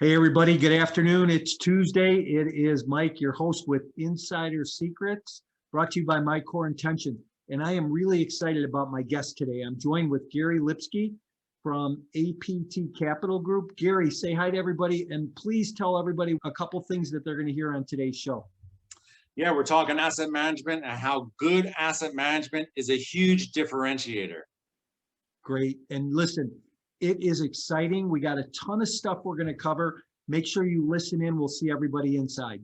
Hey, everybody. Good afternoon. It's Tuesday. It is Mike, your host with Insider Secrets, brought to you by My Core Intention. And I am really excited about my guest today. I'm joined with Gary Lipsky from APT Capital Group. Gary, say hi to everybody, and please tell everybody a couple things that they're going to hear on today's show. Yeah, we're talking asset management and how good asset management is a huge differentiator. Great. And listen, it is exciting. We got a ton of stuff we're going to cover. Make sure you listen in. We'll see everybody inside.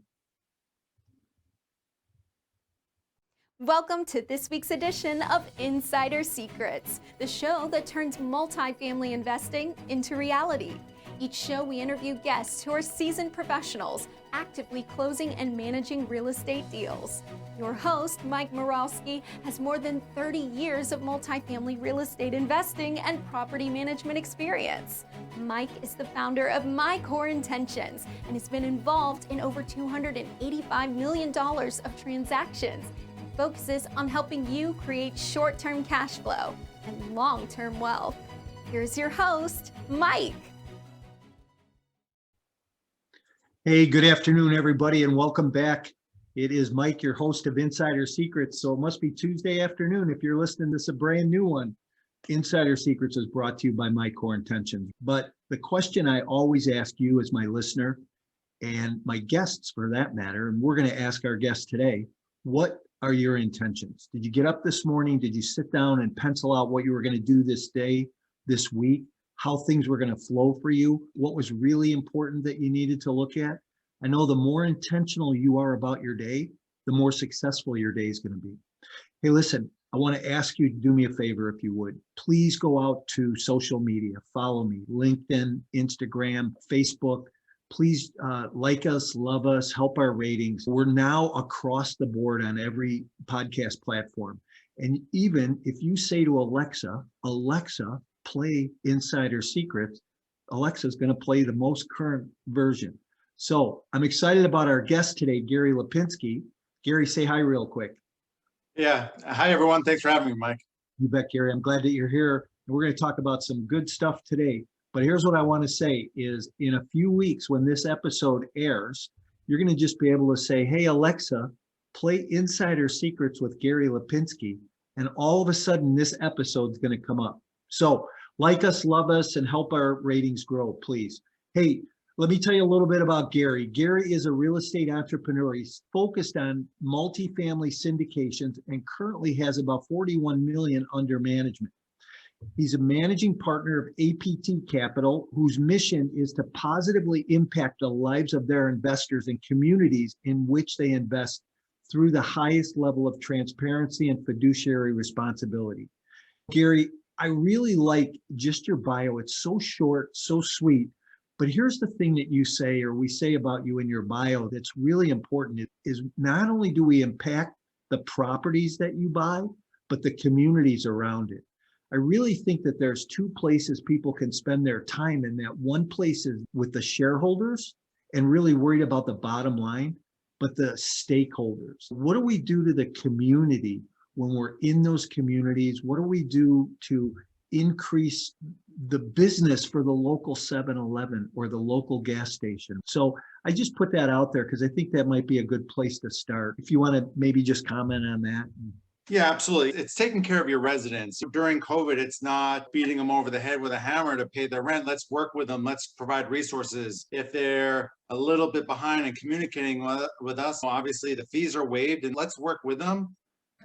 Welcome to this week's edition of Insider Secrets, the show that turns multifamily investing into reality. Each show we interview guests who are seasoned professionals, actively closing and managing real estate deals. Your host, Mike Morawski, has more than 30 years of multifamily real estate investing and property management experience. Mike is the founder of My Core Intentions and has been involved in over $285 million of transactions. He focuses on helping you create short-term cash flow and long-term wealth. Here's your host, Mike. Hey, good afternoon, everybody, and welcome back. It is Mike, your host of Insider Secrets. So it must be Tuesday afternoon if you're listening to this, a brand new one. Insider Secrets is brought to you by My Core Intentions. But the question I always ask you as my listener, and my guests for that matter, and we're going to ask our guests today, what are your intentions? Did you get up this morning? Did you sit down and pencil out what you were going to do this day, this week? How things were going to flow for you, what was really important that you needed to look at? I know the more intentional you are about your day, the more successful your day is going to be. Hey, listen, I want to ask you to do me a favor, if you would. Please go out to social media, follow me, LinkedIn, Instagram, Facebook. Please like us, love us, help our ratings. We're now across the board on every podcast platform. And even if you say to Alexa, play Insider Secrets, Alexa's going to play the most current version. So I'm excited about our guest today, Gary Lapinski. Gary, say hi real quick. Yeah. Hi, everyone. Thanks for having me, Mike. You bet, Gary. I'm glad that you're here. And we're going to talk about some good stuff today. But here's what I want to say is in a few weeks when this episode airs, you're going to just be able to say, hey, Alexa, play Insider Secrets with Gary Lapinski. And all of a sudden, this episode's going to come up. So like us, love us, and help our ratings grow, please. Hey, let me tell you a little bit about Gary. Gary is a real estate entrepreneur. He's focused on multifamily syndications and currently has about 41 million under management. He's a managing partner of APT Capital, whose mission is to positively impact the lives of their investors and communities in which they invest through the highest level of transparency and fiduciary responsibility. Gary, I really like just your bio. It's so short, so sweet. But here's the thing that you say, or we say about you in your bio that's really important is not only do we impact the properties that you buy, but the communities around it. I really think that there's two places people can spend their time in. That one place is with the shareholders and really worried about the bottom line, but the stakeholders. What do we do to the community when we're in those communities? What do we do to increase the business for the local 7-Eleven or the local gas station? So I just put that out there because I think that might be a good place to start. If you want to maybe just comment on that. Yeah, absolutely. It's taking care of your residents. During COVID, it's not beating them over the head with a hammer to pay their rent. Let's work with them. Let's provide resources. If they're a little bit behind in communicating with us, obviously the fees are waived, and let's work with them.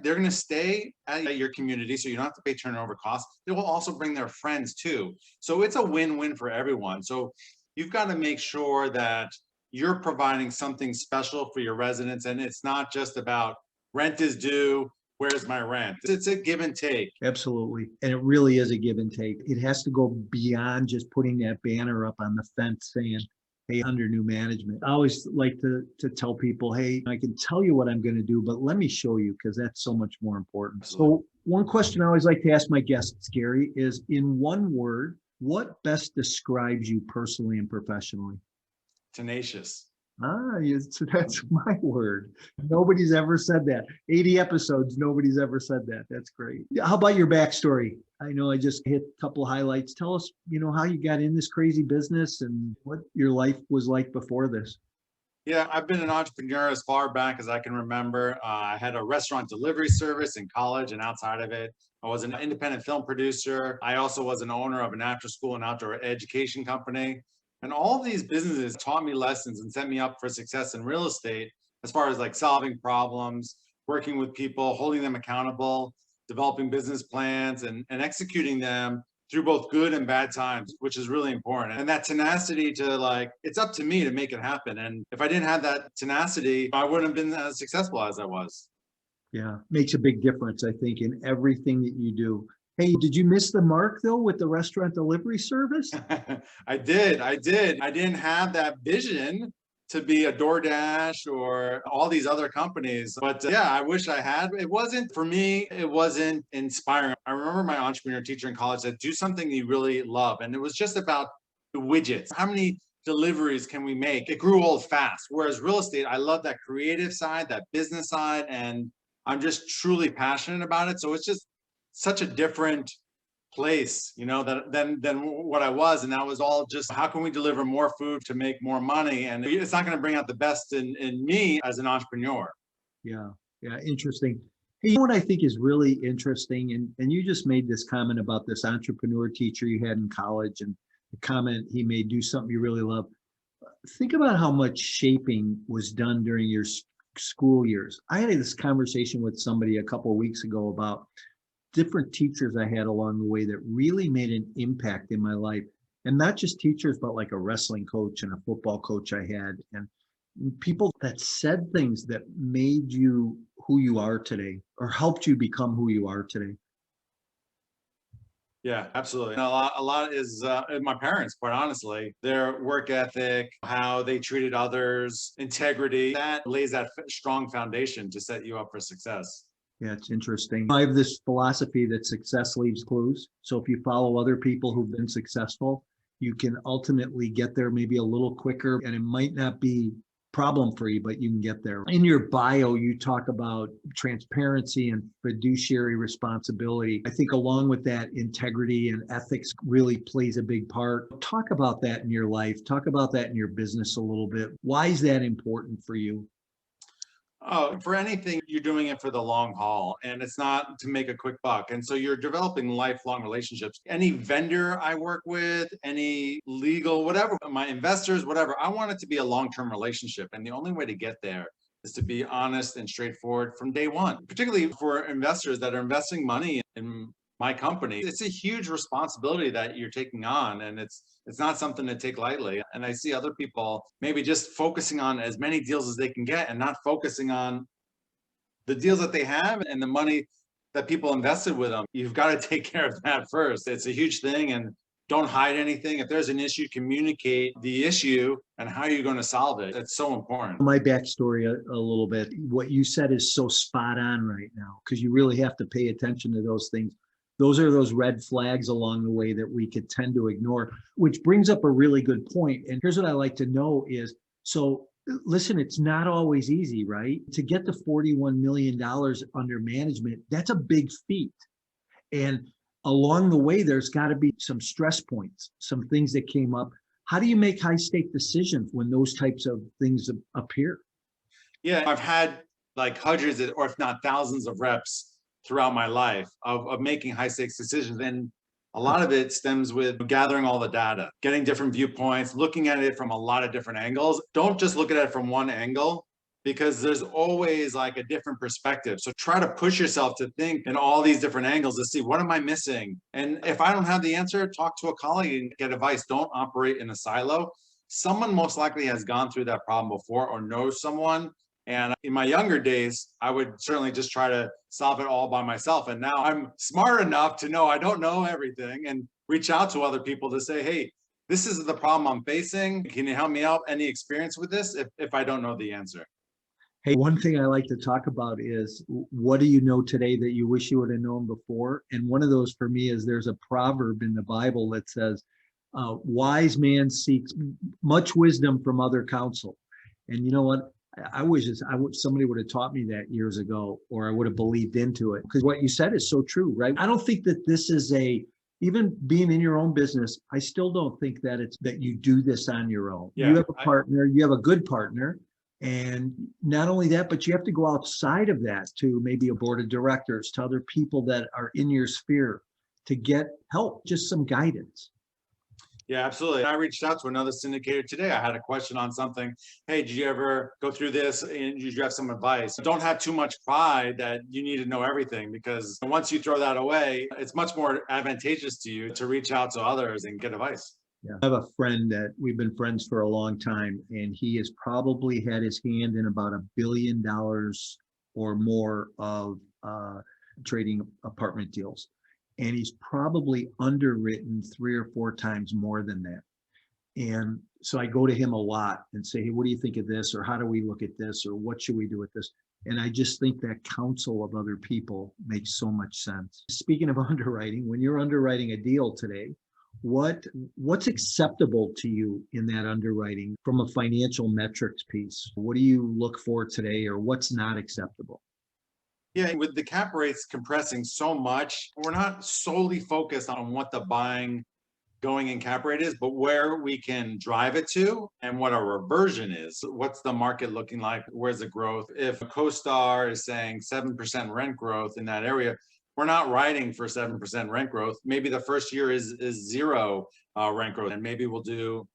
They're going to stay at your community, so you don't have to pay turnover costs. They will also bring their friends too. So it's a win-win for everyone. So you've got to make sure that you're providing something special for your residents. And it's not just about rent is due, where's my rent? It's a give and take. Absolutely. And it really is a give and take. It has to go beyond just putting that banner up on the fence saying, hey, under new management. I always like to tell people, hey, I can tell you what I'm going to do, but let me show you, because that's so much more important. So one question I always like to ask my guests, Gary, is in one word, what best describes you personally and professionally? Tenacious. Yes, that's my word. Nobody's ever said that. 80 episodes, nobody's ever said that. That's great. How about your backstory? I know I just hit a couple highlights. Tell us, how you got in this crazy business and what your life was like before this. Yeah, I've been an entrepreneur as far back as I can remember. I had a restaurant delivery service in college and outside of it. I was an independent film producer. I also was an owner of an after school and outdoor education company. And all these businesses taught me lessons and set me up for success in real estate as far as like solving problems, working with people, holding them accountable, developing business plans and executing them through both good and bad times, which is really important. And that tenacity to like, it's up to me to make it happen. And if I didn't have that tenacity, I wouldn't have been as successful as I was. Yeah, makes a big difference, I think, in everything that you do. Hey, did you miss the mark though with the restaurant delivery service? I did. I didn't have that vision to be a DoorDash or all these other companies. But yeah, I wish I had. It wasn't for me, it wasn't inspiring. I remember my entrepreneur teacher in college said, do something you really love. And it was just about the widgets. How many deliveries can we make? It grew old fast. Whereas real estate, I love that creative side, that business side, and I'm just truly passionate about it. So it's just such a different place, than what I was. And that was all just how can we deliver more food to make more money? And it's not going to bring out the best in me as an entrepreneur. Yeah, yeah, interesting. Hey, what I think is really interesting, and you just made this comment about this entrepreneur teacher you had in college and the comment he made, do something you really love. Think about how much shaping was done during your school years. I had this conversation with somebody a couple of weeks ago about different teachers I had along the way that really made an impact in my life. And not just teachers, but like a wrestling coach and a football coach I had, and people that said things that made you who you are today or helped you become who you are today. Yeah, absolutely. And a lot is my parents, quite honestly, their work ethic, how they treated others, integrity, that lays that strong foundation to set you up for success. Yeah, it's interesting. I have this philosophy that success leaves clues. So if you follow other people who've been successful, you can ultimately get there maybe a little quicker, and it might not be problem free, but you can get there. In your bio, you talk about transparency and fiduciary responsibility. I think along with that, integrity and ethics really plays a big part. Talk about that in your life. Talk about that in your business a little bit. Why is that important for you? Oh, for anything, you're doing it for the long haul and it's not to make a quick buck. And so you're developing lifelong relationships. Any vendor I work with, any legal, whatever, my investors, whatever, I want it to be a long-term relationship. And the only way to get there is to be honest and straightforward from day one, particularly for investors that are investing money in my company. It's a huge responsibility that you're taking on, and it's not something to take lightly. And I see other people maybe just focusing on as many deals as they can get and not focusing on the deals that they have and the money that people invested with them. You've got to take care of that first. It's a huge thing, and don't hide anything. If there's an issue, communicate the issue and how you're going to solve it. It's so important. My backstory a little bit. What you said is so spot on right now, because you really have to pay attention to those things. Those are those red flags along the way that we could tend to ignore, which brings up a really good point. And here's what I like to know is, so listen, it's not always easy, right? To get to $41 million under management, that's a big feat. And along the way, there's got to be some stress points, some things that came up. How do you make high stake decisions when those types of things appear? Yeah, I've had like hundreds or if not thousands of reps throughout my life of making high stakes decisions. And a lot of it stems with gathering all the data, getting different viewpoints, looking at it from a lot of different angles. Don't just look at it from one angle, because there's always like a different perspective. So try to push yourself to think in all these different angles to see, what am I missing? And if I don't have the answer, talk to a colleague and get advice. Don't operate in a silo. Someone most likely has gone through that problem before or knows someone. And in my younger days, I would certainly just try to solve it all by myself. And now I'm smart enough to know I don't know everything and reach out to other people to say, hey, this is the problem I'm facing. Can you help me out? Any experience with this if I don't know the answer? Hey, one thing I like to talk about is, what do you know today that you wish you would have known before? And one of those for me is, there's a proverb in the Bible that says, wise man seeks much wisdom from other counsel. And you know what? I wish somebody would have taught me that years ago, or I would have believed into it. Because what you said is so true, right? I don't think that this is even being in your own business, I still don't think that it's that you do this on your own. Yeah, you have a partner, you have a good partner. And not only that, but you have to go outside of that to maybe a board of directors, to other people that are in your sphere to get help, just some guidance. Yeah, absolutely. I reached out to another syndicator today. I had a question on something. Hey, did you ever go through this and did you have some advice? Don't have too much pride that you need to know everything, because once you throw that away, it's much more advantageous to you to reach out to others and get advice. Yeah. I have a friend that we've been friends for a long time, and he has probably had his hand in about $1 billion or more of trading apartment deals. And he's probably underwritten 3 or 4 times more than that. And so I go to him a lot and say, hey, what do you think of this? Or how do we look at this? Or what should we do with this? And I just think that counsel of other people makes so much sense. Speaking of underwriting, when you're underwriting a deal today, what's acceptable to you in that underwriting from a financial metrics piece? What do you look for today, or what's not acceptable? Yeah, with the cap rates compressing so much, we're not solely focused on what the going in cap rate is, but where we can drive it to and what our reversion is. What's the market looking like? Where's the growth? If CoStar is saying 7% rent growth in that area, we're not writing for 7% rent growth. Maybe the first year is 0 rent growth, and maybe we'll do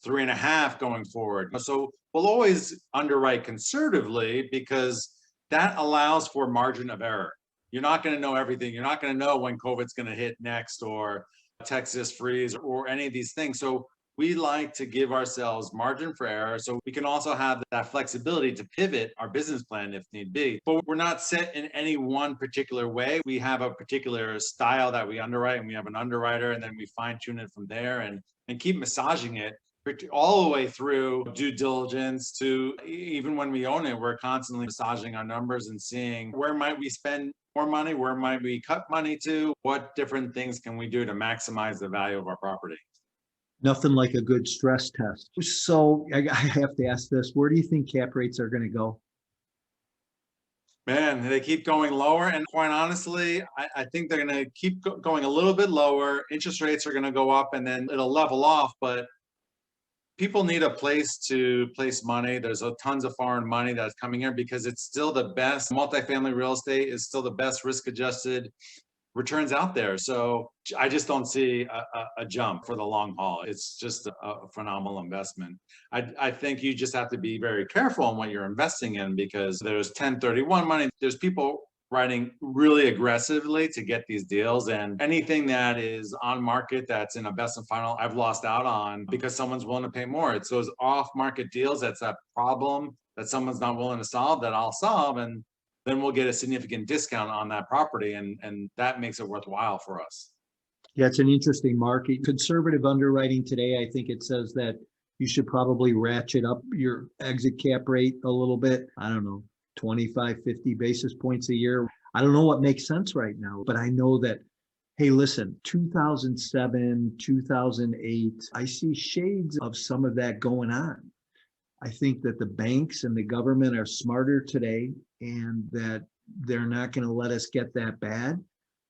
3.5 going forward. So we'll always underwrite conservatively, because that allows for margin of error. You're not going to know everything. You're not going to know when COVID's going to hit next, or Texas freeze, or any of these things. So we like to give ourselves margin for error, so we can also have that flexibility to pivot our business plan if need be. But we're not set in any one particular way. We have a particular style that we underwrite, and we have an underwriter, and then we fine tune it from there and keep massaging it all the way through due diligence to even when we own it. We're constantly massaging our numbers and seeing where might we spend more money, where might we cut money to, what different things can we do to maximize the value of our property. Nothing like a good stress test. So I have to ask this, where do you think cap rates are going to go? Man, they keep going lower. And quite honestly, I think they're going to keep going a little bit lower. Interest rates are going to go up and then it'll level off. But people need a place to place money. There's tons of foreign money that's coming in, because it's still the best. Multifamily real estate is still the best risk-adjusted returns out there. So I just don't see a jump for the long haul. It's just a phenomenal investment. I think you just have to be very careful on what you're investing in, because there's 1031 money. There's people writing really aggressively to get these deals, and anything that is on market that's in a best and final, I've lost out on because someone's willing to pay more. It's those off market deals, that's a problem that someone's not willing to solve, that I'll solve, and then we'll get a significant discount on that property, and that makes it worthwhile for us. Yeah, it's an interesting market. Conservative underwriting today, I think it says that you should probably ratchet up your exit cap rate a little bit. I don't know, 25, 50 basis points a year. I don't know what makes sense right now, but I know that, hey, listen, 2007, 2008, I see shades of some of that going on. I think that the banks and the government are smarter today, and that they're not going to let us get that bad.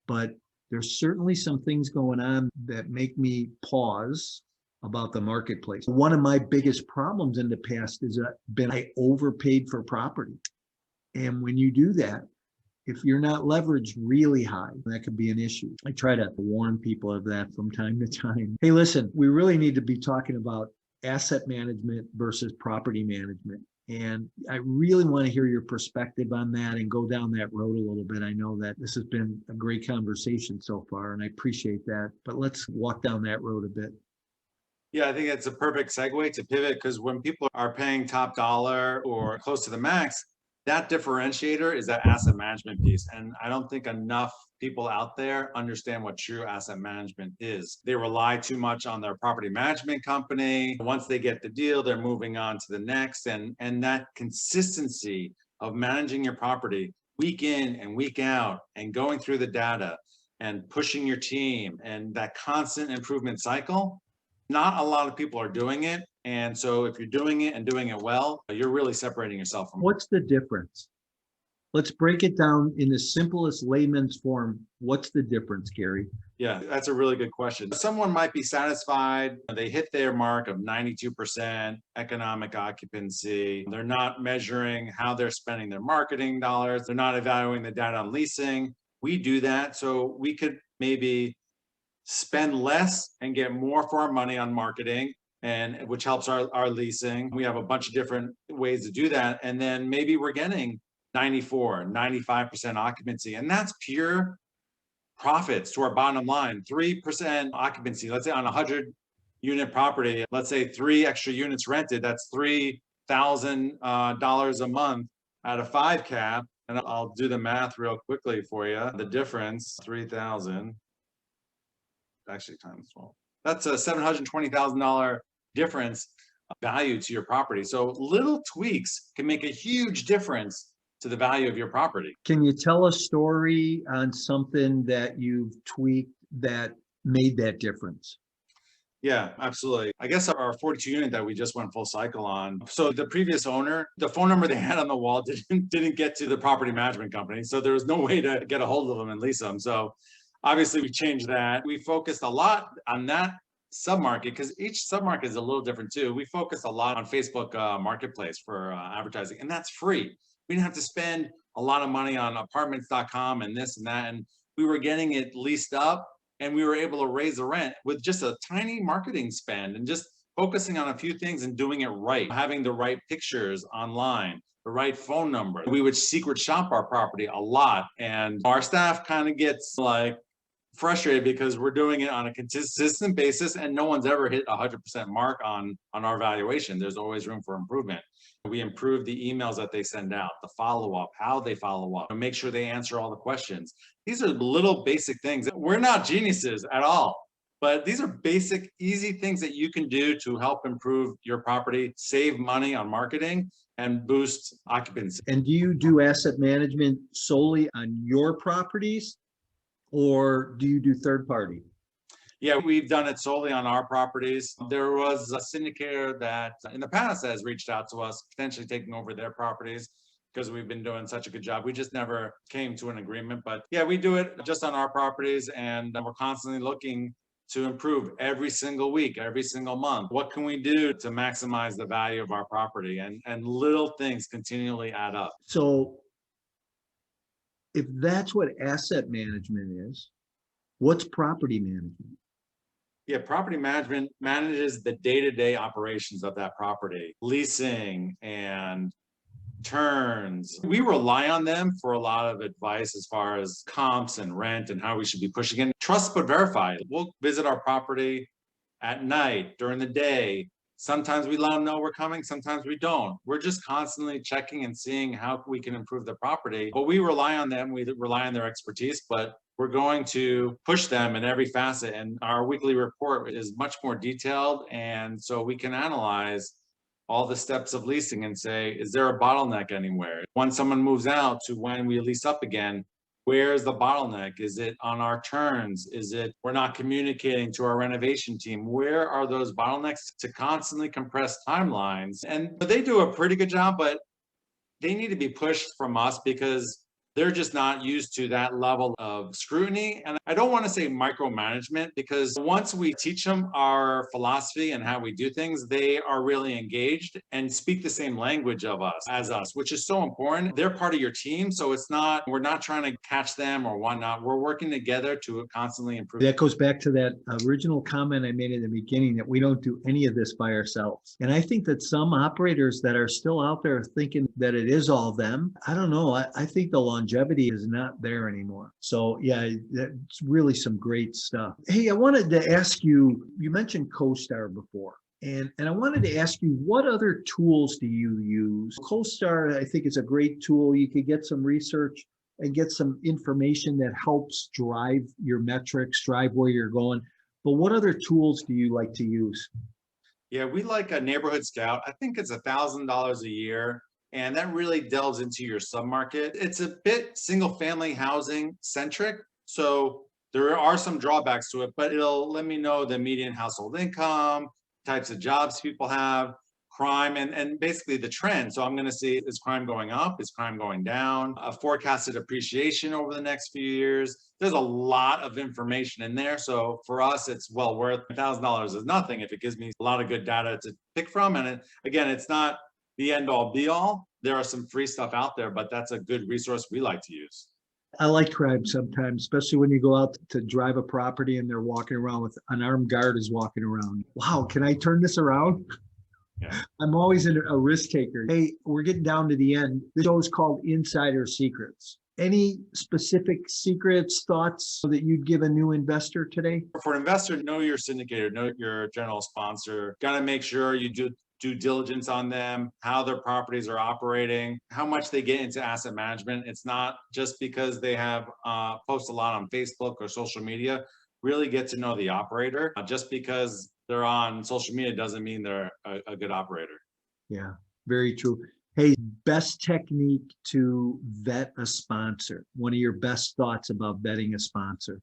But there's certainly some things going on that make me pause about the marketplace. One of my biggest problems in the past has been I overpaid for property. And when you do that, if you're not leveraged really high, that could be an issue. I try to warn people of that from time to time. Hey, listen, we really need to be talking about asset management versus property management. And I really want to hear your perspective on that and go down that road a little bit. I know that this has been a great conversation so far, and I appreciate that. But let's walk down that road a bit. Yeah, I think it's a perfect segue to pivot, because when people are paying top dollar or close to the max, that differentiator is that asset management piece. And I don't think enough people out there understand what true asset management is. They rely too much on their property management company. Once they get the deal, they're moving on to the next. And that consistency of managing your property week in and week out, and going through the data and pushing your team, and that constant improvement cycle, not a lot of people are doing it. And so if you're doing it and doing it well, you're really separating yourself from. What's the difference? Let's break it down in the simplest layman's form. What's the difference, Gary? Yeah, that's a really good question. Someone might be satisfied. They hit their mark of 92% economic occupancy. They're not measuring how they're spending their marketing dollars. They're not evaluating the data on leasing. We do that. So we could maybe spend less and get more for our money on marketing, and which helps our leasing. We have a bunch of different ways to do that. And then maybe we're getting 94, 95% occupancy. And that's pure profits to our bottom line. 3% occupancy, let's say on a 100-unit property, let's say 3 extra units rented, that's $3,000 a month at a 5 cap. And I'll do the math real quickly for you. The difference, 3,000, actually times 12. That's a $720,000 difference value to your property. So little tweaks can make a huge difference to the value of your property. Can you tell a story on something that you've tweaked that made that difference? Yeah, absolutely. I guess our 42 unit that we just went full cycle on. So the previous owner, the phone number they had on the wall didn't get to the property management company. So there was no way to get a hold of them and lease them. So obviously we changed that. We focused a lot on that submarket because each submarket is a little different too. We focused a lot on Facebook Marketplace for advertising, and that's free. We didn't have to spend a lot of money on apartments.com and this and that. And we were getting it leased up, and we were able to raise the rent with just a tiny marketing spend and just focusing on a few things and doing it right, having the right pictures online, the right phone number. We would secret shop our property a lot, and our staff kind of gets like frustrated because we're doing it on a consistent basis and no one's ever hit 100% mark on our valuation. There's always room for improvement. We improve the emails that they send out, the follow-up, how they follow up, and make sure they answer all the questions. These are little basic things. We're not geniuses at all, but these are basic, easy things that you can do to help improve your property, save money on marketing, and boost occupancy. And do you do asset management solely on your properties, or do you do third party? Yeah, we've done it solely on our properties. There was a syndicator that in the past has reached out to us, potentially taking over their properties because we've been doing such a good job. We just never came to an agreement. But yeah, we do it just on our properties, and we're constantly looking to improve every single week, every single month. What can we do to maximize the value of our property? And little things continually add up. So if that's what asset management is, what's property management? Yeah, property management manages the day-to-day operations of that property, leasing and turns. We rely on them for a lot of advice as far as comps and rent and how we should be pushing it. Trust but verify. We'll visit our property at night, during the day. Sometimes we let them know we're coming, sometimes we don't. We're just constantly checking and seeing how we can improve the property. But we rely on them, we rely on their expertise, but we're going to push them in every facet. And our weekly report is much more detailed. And so we can analyze all the steps of leasing and say, is there a bottleneck anywhere? When someone moves out to when we lease up again, where's the bottleneck? Is it on our turns? Is it we're not communicating to our renovation team? Where are those bottlenecks to constantly compress timelines? And they do a pretty good job, but they need to be pushed from us because they're just not used to that level of scrutiny. And I don't want to say micromanagement, because once we teach them our philosophy and how we do things, they are really engaged and speak the same language of us as us, which is so important. They're part of your team. So it's not, we're not trying to catch them or whatnot. We're working together to constantly improve. That goes back to that original comment I made in the beginning, that we don't do any of this by ourselves. And I think that some operators that are still out there thinking that it is all them, I don't know. I think the longevity is not there anymore. So yeah, that's really some great stuff. Hey, I wanted to ask you, you mentioned CoStar before, and I wanted to ask you, what other tools do you use? CoStar, I think, is a great tool. You could get some research and get some information that helps drive your metrics, drive where you're going. But what other tools do you like to use? Yeah, we like a Neighborhood Scout. I think it's $1,000 a year. And that really delves into your submarket. It's a bit single family housing centric. So there are some drawbacks to it, but it'll let me know the median household income, types of jobs people have, crime, and basically the trend. So I'm going to see, is crime going up? Is crime going down? A forecasted appreciation over the next few years. There's a lot of information in there. So for us, it's well worth $1,000 is nothing if it gives me a lot of good data to pick from. And again, it's not the end all be all. There are some free stuff out there, but that's a good resource we like to use. I like crime sometimes, especially when you go out to drive a property and they're walking around with an armed guard is walking around. Wow, can I turn this around? Yeah. I'm always a risk taker. Hey, we're getting down to the end. The show is called Insider Secrets. Any specific secrets, thoughts that you'd give a new investor today? For an investor, know your syndicator, know your general sponsor. Got to make sure you do due diligence on them, how their properties are operating, how much they get into asset management. It's not just because they have post a lot on Facebook or social media. Really get to know the operator. Just because they're on social media doesn't mean they're a good operator. Yeah, very true. Hey, best technique to vet a sponsor. One of your best thoughts about vetting a sponsor.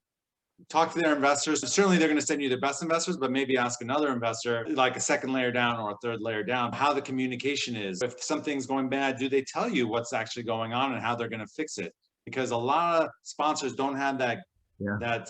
Talk to their investors. Certainly they're going to send you the best investors, but maybe ask another investor, like a second layer down or a third layer down, how the communication is. If something's going bad, do they tell you what's actually going on and how they're going to fix it? Because a lot of sponsors don't have that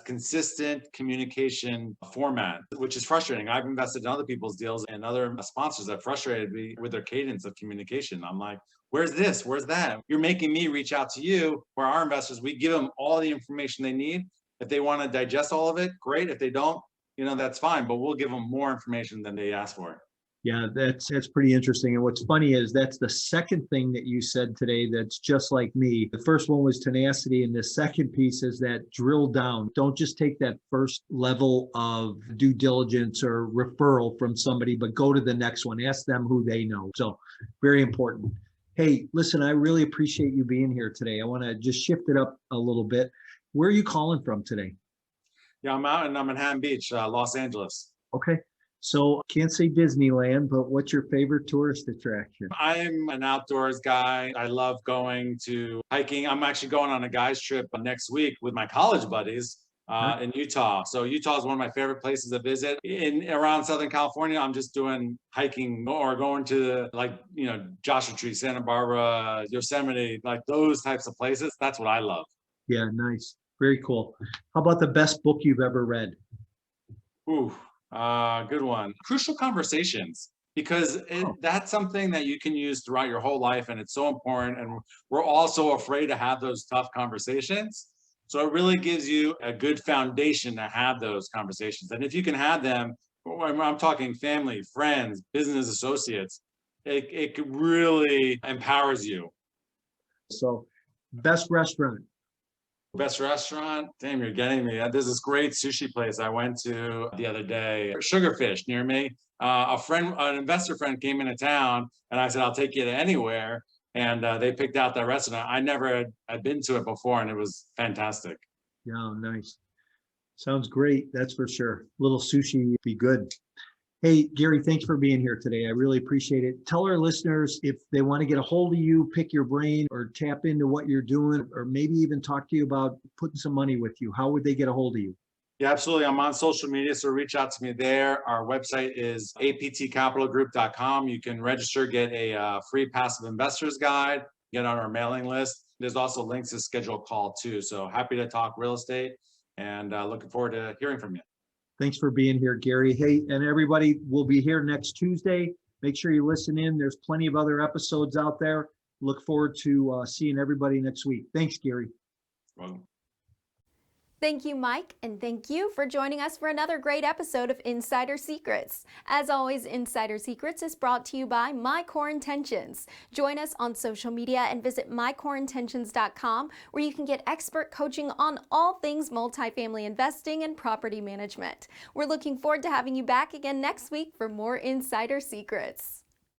consistent communication format, which is frustrating. I've invested in other people's deals and other sponsors that frustrated me with their cadence of communication. I'm like, where's this? Where's that? You're making me reach out to you. Where our investors, we give them all the information they need. If they want to digest all of it, great. If they don't, that's fine, but we'll give them more information than they ask for. Yeah, that's pretty interesting. And what's funny is that's the second thing that you said today that's just like me. The first one was tenacity, and the second piece is that drill down. Don't just take that first level of due diligence or referral from somebody, but go to the next one. Ask them who they know. So very important. Hey, listen, I really appreciate you being here today. I want to just shift it up a little bit. Where are you calling from today? Yeah, I'm in Manhattan Beach, Los Angeles. Okay. So can't say Disneyland, but what's your favorite tourist attraction? I'm an outdoors guy. I love going to hiking. I'm actually going on a guys trip next week with my college buddies in Utah. So Utah is one of my favorite places to visit. Around Southern California, I'm just doing hiking or going to Joshua Tree, Santa Barbara, Yosemite, like those types of places. That's what I love. Yeah, nice. Very cool. How about the best book you've ever read? Ooh, good one. Crucial Conversations, because that's something that you can use throughout your whole life, and it's so important. And we're all so afraid to have those tough conversations. So it really gives you a good foundation to have those conversations. And if you can have them, I'm talking family, friends, business associates, it really empowers you. So best restaurant. Best restaurant? Damn, you're getting me. There's this great sushi place I went to the other day, Sugarfish near me. An investor friend came into town and I said, I'll take you to anywhere. And they picked out that restaurant. I never had been to it before and it was fantastic. Yeah, nice. Sounds great. That's for sure. Little sushi would be good. Hey, Gary, thanks for being here today. I really appreciate it. Tell our listeners if they want to get a hold of you, pick your brain, or tap into what you're doing, or maybe even talk to you about putting some money with you. How would they get a hold of you? Yeah, absolutely. I'm on social media, so reach out to me there. Our website is aptcapitalgroup.com. You can register, get a free passive investors guide, get on our mailing list. There's also links to schedule a call too. So happy to talk real estate and looking forward to hearing from you. Thanks for being here, Gary. Hey, and everybody, we'll be here next Tuesday. Make sure you listen in. There's plenty of other episodes out there. Look forward to seeing everybody next week. Thanks, Gary. Welcome. Thank you, Mike, and thank you for joining us for another great episode of Insider Secrets. As always, Insider Secrets is brought to you by My Core Intentions. Join us on social media and visit mycoreintentions.com, where you can get expert coaching on all things multifamily investing and property management. We're looking forward to having you back again next week for more Insider Secrets.